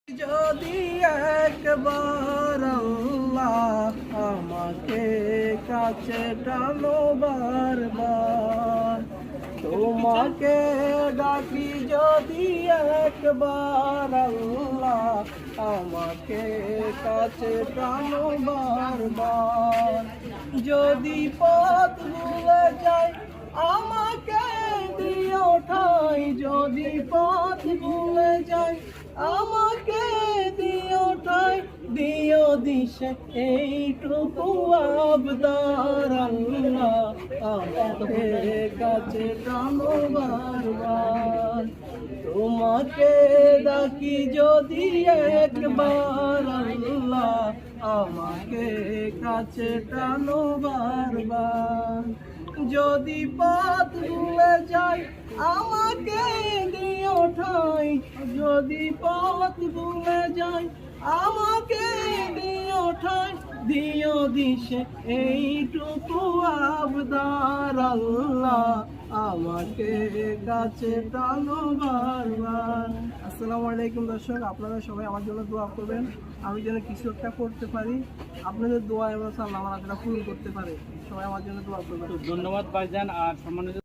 যদি একবার আল্লাহ আমাকে কাছে টানো বারবার, তোমাকে ডাকি যদি একবার আল্লাহ আমাকে কাছে টানো বারবার। যদি পথ ভুলে যাই আমাকে দিও ঠাই, যদি পথ ভুলে যাই আমাকে দিও ঠাই, দিও দিশে এইটুকু আবদার আল্লাহ আমাকে কাছে টানো বারবার। তোমাকে ডাকি যদি একবার আল্লাহ আমাকে কাছে টানো বারবার। যদি পথ ভুলে যাই আমাকে দিও ঠাই, যদি পথ ভুলে যাই আমাকে দিও ঠাই, দিও দিশে এইটুকু আবদার আল্লাহ আমাকে কাছে টানো বারবার। আসসালামু আলাইকুম দর্শক, আপনারা সবাই আমার জন্য দোয়া করবেন, আমি যেন কিছু একটা করতে পারি। আপনাদের দোয়া এবং আল্লাহ আমার আশাটা পূরণ করতে পারে। সবাই আমার জন্য দোয়া করবেন। ধন্যবাদ ভাইজান। আর সম্মানিত